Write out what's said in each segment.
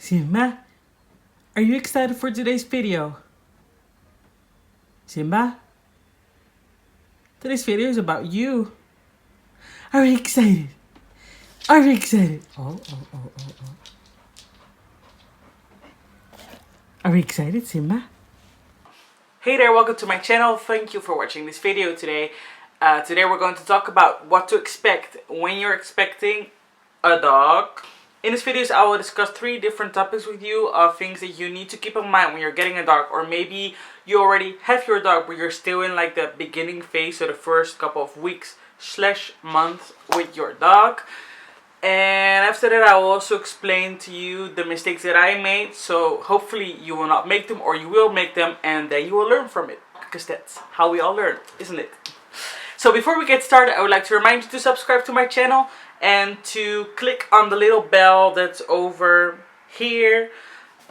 Simba, are you excited for today's video? Simba, today's video is about you. Are you excited? Are you excited? Oh. Are you excited, Simba? Hey there, welcome to my channel. Thank you for watching this video today. Today we're going to talk about what to expect when you're expecting a dog. In this video, I will discuss 3 different topics with you of things that you need to keep in mind when you're getting a dog, or maybe you already have your dog but you're still in like the beginning phase, so the first couple of weeks / months with your dog. And after that, I will also explain to you the mistakes that I made, so hopefully you will not make them, or you will make them and then you will learn from it, because that's how we all learn, isn't it? So before we get started, I would like to remind you to subscribe to my channel and to click on the little bell that's over here,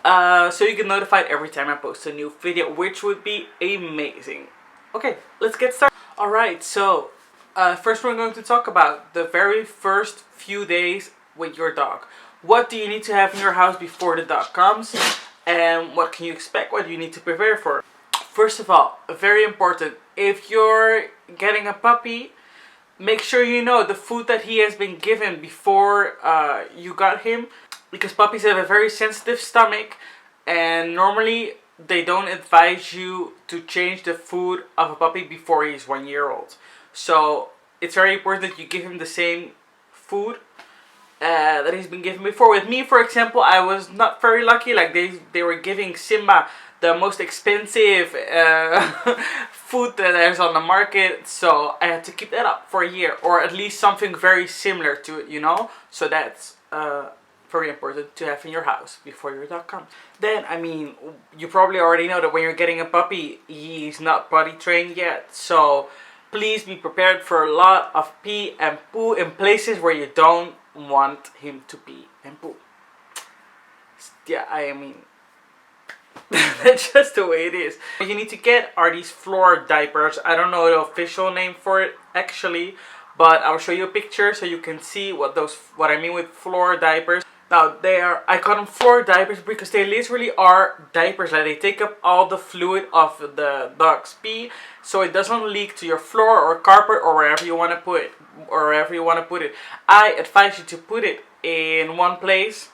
so you get notified every time I post a new video, which would be amazing. Okay, let's get started. Alright, so first we're going to talk about the very first few days with your dog. What do you need to have in your house before the dog comes? And what can you expect? What do you need to prepare for? First of all, very important, if you're getting a puppy, make sure you know the food that he has been given before you got him. Because puppies have a very sensitive stomach, and normally they don't advise you to change the food of a puppy before he's 1 year old. So it's very important that you give him the same food that he's been given before. With me, for example, I was not very lucky. Like they were giving Simba the most expensive food that there's on the market, so I had to keep that up for a year, or at least something very similar to it, you know. So that's very important to have in your house before your dog comes. Then, I mean, you probably already know that when you're getting a puppy, he's not potty trained yet, so please be prepared for a lot of pee and poo in places where you don't want him to pee and poo. Yeah, I mean, that's just the way it is. What you need to get are these floor diapers. I don't know the official name for it actually, but I'll show you a picture so you can see what I mean with floor diapers. Now I call them floor diapers because they literally are diapers. Like, they take up all the fluid of the dog's pee, so it doesn't leak to your floor or carpet or wherever you want to put it. I advise you to put it in one place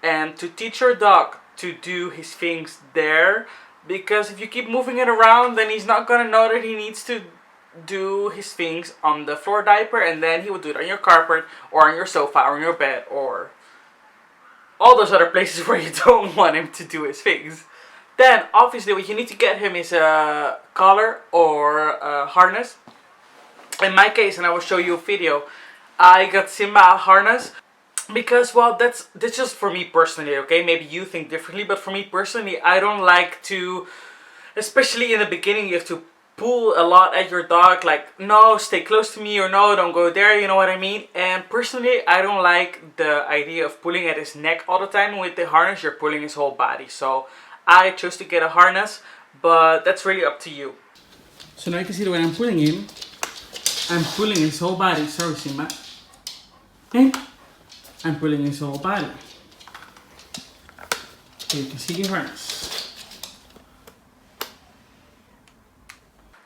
and to teach your dog to do his things there, because if you keep moving it around, then he's not gonna know that he needs to do his things on the floor diaper, and then he will do it on your carpet or on your sofa or on your bed or all those other places where you don't want him to do his things. Then obviously what you need to get him is a collar or a harness. In my case, and I will show you a video, I got Simba a harness. Because, well, that's just for me personally, okay? Maybe you think differently, but for me personally, I don't like to, especially in the beginning, you have to pull a lot at your dog, like, no, stay close to me, or no, don't go there, you know what I mean? And personally, I don't like the idea of pulling at his neck all the time. With the harness, you're pulling his whole body. So I chose to get a harness, but that's really up to you. So now you can see the way I'm pulling him. I'm pulling his whole body. Sorry, Simba. Okay? I'm pulling his whole body. So you can see the harness.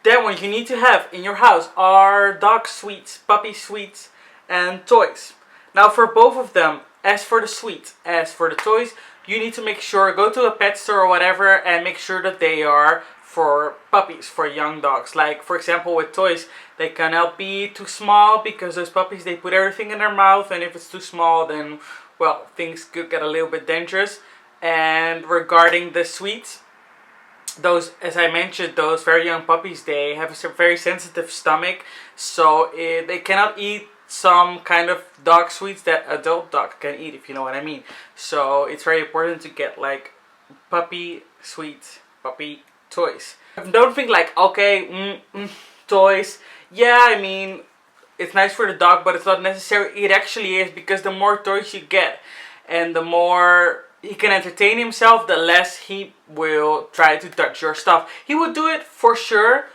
Then what you need to have in your house are dog sweets, puppy sweets, and toys. Now for both of them, as for the sweets, as for the toys, you need to make sure, go to a pet store or whatever and make sure that they are for puppies, for young dogs. Like, for example, with toys, they cannot be too small, because those puppies, they put everything in their mouth, and if it's too small, then, well, things could get a little bit dangerous. And regarding the sweets, those, as I mentioned, those very young puppies, they have a very sensitive stomach, so they cannot eat some kind of dog sweets that adult dog can eat, if you know what I mean. So it's very important to get like puppy sweets, puppy toys. Don't think like, okay, toys, yeah, I mean, it's nice for the dog, but it's not necessary. It actually is, because the more toys you get and the more he can entertain himself, the less he will try to touch your stuff. He will do it for sure,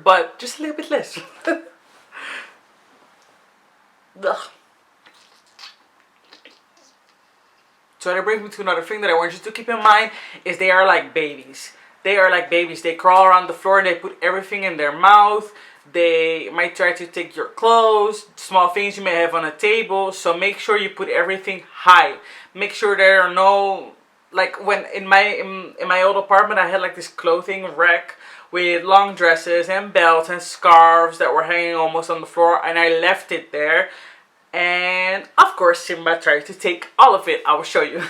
but just a little bit less. Ugh. So that brings me to another thing that I want you to keep in mind is they are like babies. They are like babies. They crawl around the floor and they put everything in their mouth. They might try to take your clothes, small things you may have on a table. So make sure you put everything high. Make sure there are no, like when in my old apartment I had like this clothing rack with long dresses and belts and scarves that were hanging almost on the floor, and I left it there. And of course Simba tried to take all of it. I will show you.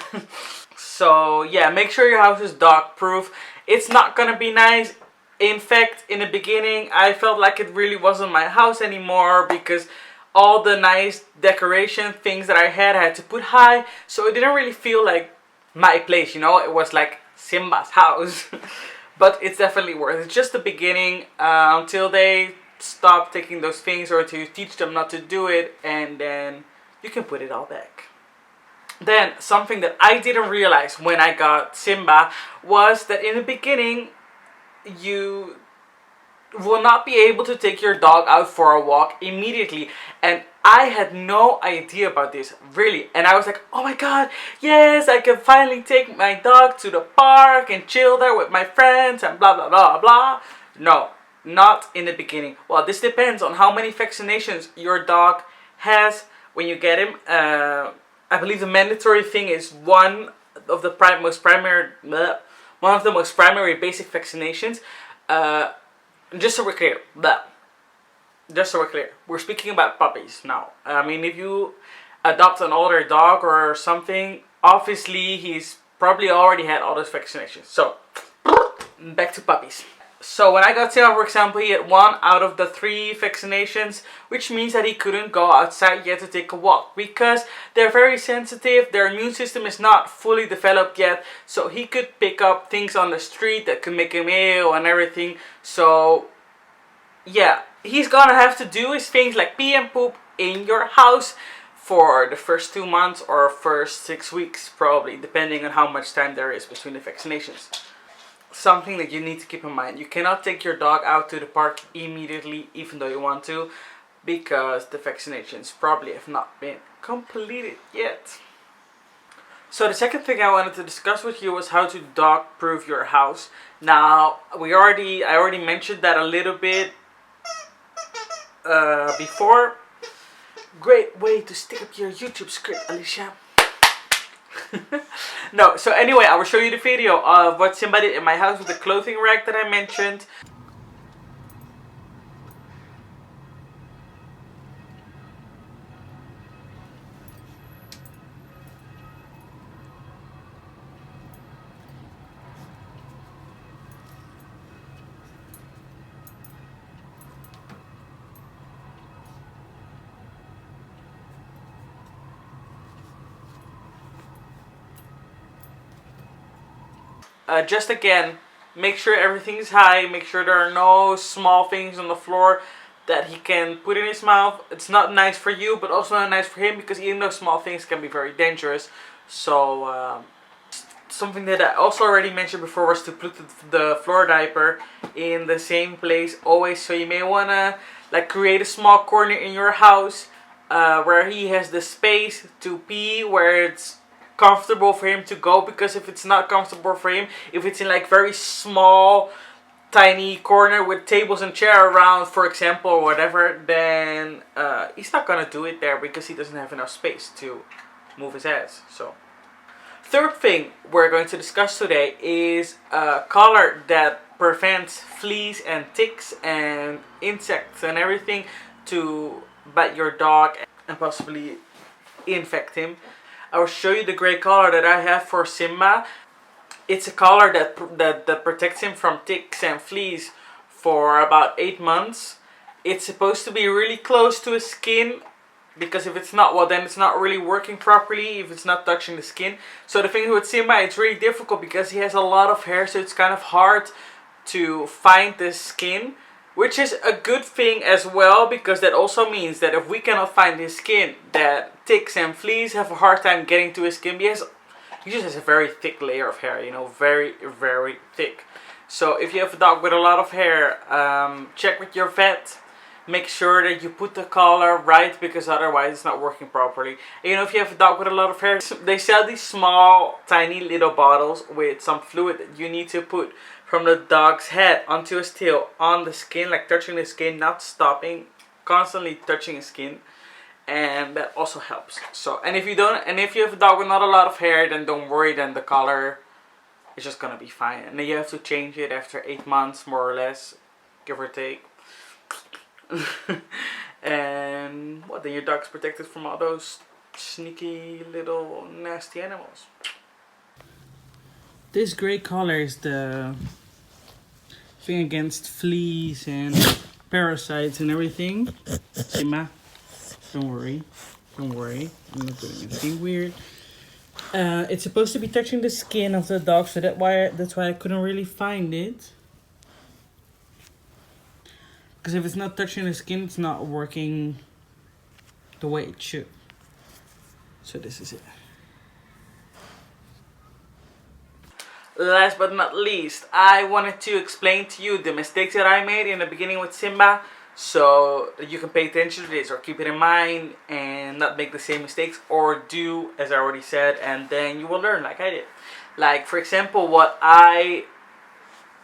So yeah, make sure your house is dog proof. It's not gonna be nice. In fact, in the beginning I felt like it really wasn't my house anymore, because all the nice decoration things that I had to put high, so it didn't really feel like my place, you know. It was like Simba's house. But it's definitely worth it. It's just the beginning, until they stop taking those things, or until you teach them not to do it, and then you can put it all back. Then something that I didn't realize when I got Simba was that in the beginning you will not be able to take your dog out for a walk immediately, and I had no idea about this, really. And I was like, oh my god, yes, I can finally take my dog to the park and chill there with my friends and blah blah blah blah. No, not in the beginning. Well, this depends on how many vaccinations your dog has when you get him. I believe the mandatory thing is one of the most primary basic vaccinations. Just so we're clear, we're speaking about puppies now. I mean, if you adopt an older dog or something, obviously he's probably already had all those vaccinations. So back to puppies. So when I got Simba, for example, he had 1 out of the 3 vaccinations, which means that he couldn't go outside yet to take a walk, because they're very sensitive. Their immune system is not fully developed yet, so he could pick up things on the street that could make him ill and everything. So yeah, he's gonna have to do his things like pee and poop in your house for the first 2 months or first 6 weeks, probably, depending on how much time there is between the vaccinations. Something that you need to keep in mind: you cannot take your dog out to the park immediately, even though you want to, because the vaccinations probably have not been completed yet. So the second thing I wanted to discuss with you was how to dog proof your house. Now, I already mentioned that a little bit before. Great way to stick up your YouTube script, Alicia. No, so anyway, I will show you the video of what Simba did in my house with the clothing rack that I mentioned. Just again, make sure everything is high, make sure there are no small things on the floor that he can put in his mouth. It's not nice for you, but also not nice for him, because eating those small things can be very dangerous. So something that I also already mentioned before was to put the floor diaper in the same place always. So you may want to like create a small corner in your house where he has the space to pee, where it's comfortable for him to go. Because if it's not comfortable for him, if it's in like very small tiny corner with tables and chair around, for example, or whatever, then he's not gonna do it there, because he doesn't have enough space to move his ass. So third thing we're going to discuss today is a collar that prevents fleas and ticks and insects and everything to bite your dog and possibly infect him. I will show you the gray collar that I have for Simba. It's a collar that protects him from ticks and fleas for about 8 months. It's supposed to be really close to his skin, because if it's not, well, then it's not really working properly if it's not touching the skin. So the thing with Simba, it's really difficult because he has a lot of hair, so it's kind of hard to find the skin. Which is a good thing as well, because that also means that if we cannot find his skin, that ticks and fleas have a hard time getting to his skin. Because he just has a very thick layer of hair, you know, very, very thick. So if you have a dog with a lot of hair, check with your vet. make sure that you put the collar right, because otherwise it's not working properly. And, you know, if you have a dog with a lot of hair, they sell these small tiny little bottles with some fluid that you need to put from the dog's head onto his tail on the skin, like touching the skin, not stopping, constantly touching his skin, and that also helps. So, and if you have a dog with not a lot of hair, then don't worry, then the collar is just gonna be fine. And then you have to change it after 8 months, more or less, give or take. And what, then your dog's protected from all those sneaky little nasty animals. This gray collar is the thing against fleas and parasites and everything. Simba, don't worry, I'm not doing anything weird. It's supposed to be touching the skin of the dog, so that's why I couldn't really find it. Because if it's not touching the skin, it's not working the way it should. So this is it. Last but not least, I wanted to explain to you the mistakes that I made in the beginning with Simba, so that you can pay attention to this or keep it in mind and not make the same mistakes, or do as I already said, and then you will learn like I did. Like, for example, what I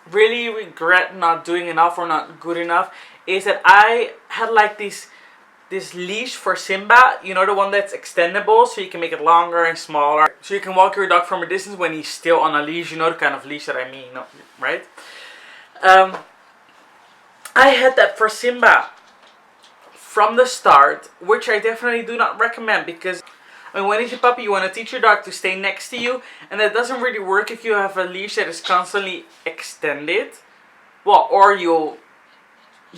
really regret not doing enough or not good enough is that I had like this leash for Simba, you know, the one that's extendable, so you can make it longer and smaller, so you can walk your dog from a distance when he's still on a leash, you know, the kind of leash that I mean, right? I had that for Simba from the start, which I definitely do not recommend, because I mean, when he's a puppy, you want to teach your dog to stay next to you, and that doesn't really work if you have a leash that is constantly extended. Well, or you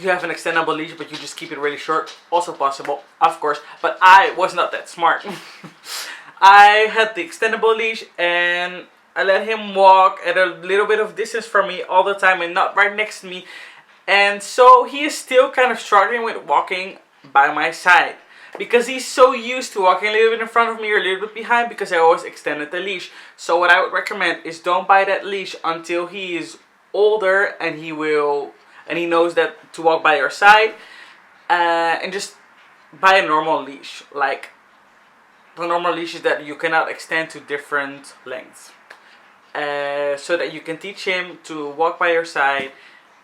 have an extendable leash, but you just keep it really short. Also possible, of course, but I was not that smart. I had the extendable leash, and I let him walk at a little bit of distance from me all the time and not right next to me. And so he is still kind of struggling with walking by my side, because he's so used to walking a little bit in front of me or a little bit behind, because I always extended the leash. So what I would recommend is don't buy that leash until he is older and he knows that to walk by your side, and just buy a normal leash. Like, the normal leash is that you cannot extend to different lengths, so that you can teach him to walk by your side,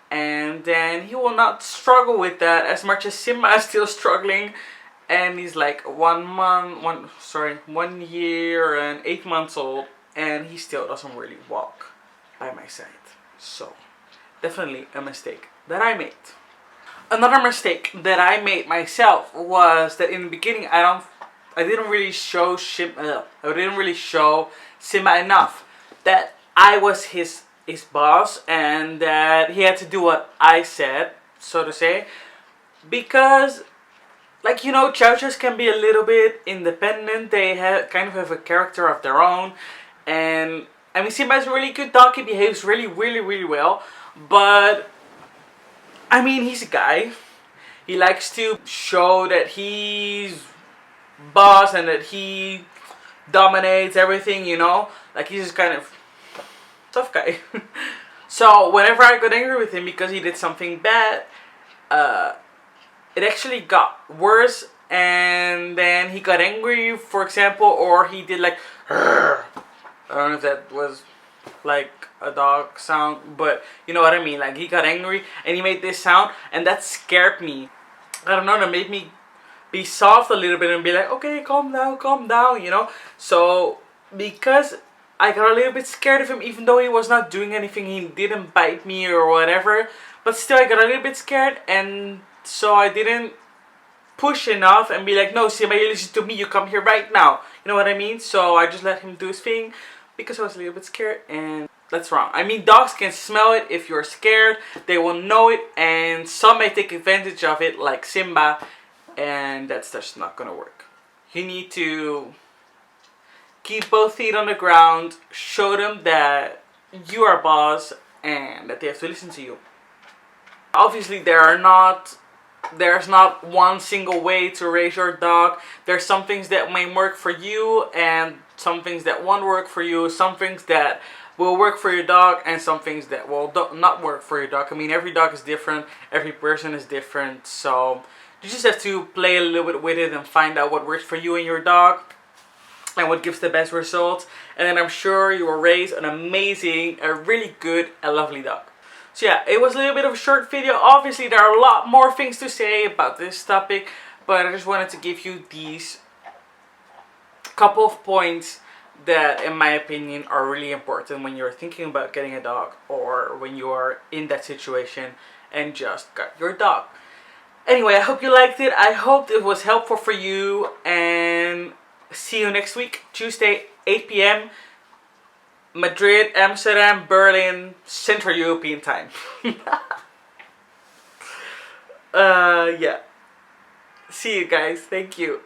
and then he will not struggle with that as much as Simba is still struggling. And he's like 1 year and 8 months old, and he still doesn't really walk by my side. So, definitely a mistake that I made. Another mistake that I made myself was that in the beginning I didn't really show Simba enough that I was his boss, and that he had to do what I said, so to say, because, like, you know, Chow Chows can be a little bit independent. They kind of have a character of their own. And, I mean, Simba is a really good dog. He behaves really, really, really well. But, I mean, he's a guy. He likes to show that he's boss and that he dominates everything, you know. Like, he's just kind of tough guy. So, whenever I got angry with him because he did something bad, it actually got worse, and then he got angry, for example, or he did like, I don't know if that was like a dog sound, but you know what I mean. Like, he got angry and he made this sound, and that scared me. I don't know, that made me be soft a little bit and be like, okay, calm down, you know. So because I got a little bit scared of him, even though he was not doing anything, he didn't bite me or whatever, but still I got a little bit scared, and so I didn't push enough and be like, no, Simba, you listen to me, you come here right now. You know what I mean? So I just let him do his thing because I was a little bit scared, and that's wrong. I mean, dogs can smell it if you're scared. They will know it, and some may take advantage of it, like Simba, and that's just not gonna work. You need to keep both feet on the ground, show them that you are boss and that they have to listen to you. Obviously, there's not one single way to raise your dog. There's some things that may work for you and some things that won't work for you. Some things that will work for your dog and some things that will not work for your dog. I mean, every dog is different, every person is different, so you just have to play a little bit with it and find out what works for you and your dog and what gives the best results. And then I'm sure you will raise an amazing, a really good and lovely dog. So yeah, it was a little bit of a short video. Obviously there are a lot more things to say about this topic, but I just wanted to give you these couple of points that in my opinion are really important when you're thinking about getting a dog or when you are in that situation and just got your dog. Anyway, I hope you liked it. I hope it was helpful for you, and see you next week, Tuesday, 8 p.m. Madrid, Amsterdam, Berlin, Central European time. Yeah. See you guys. Thank you.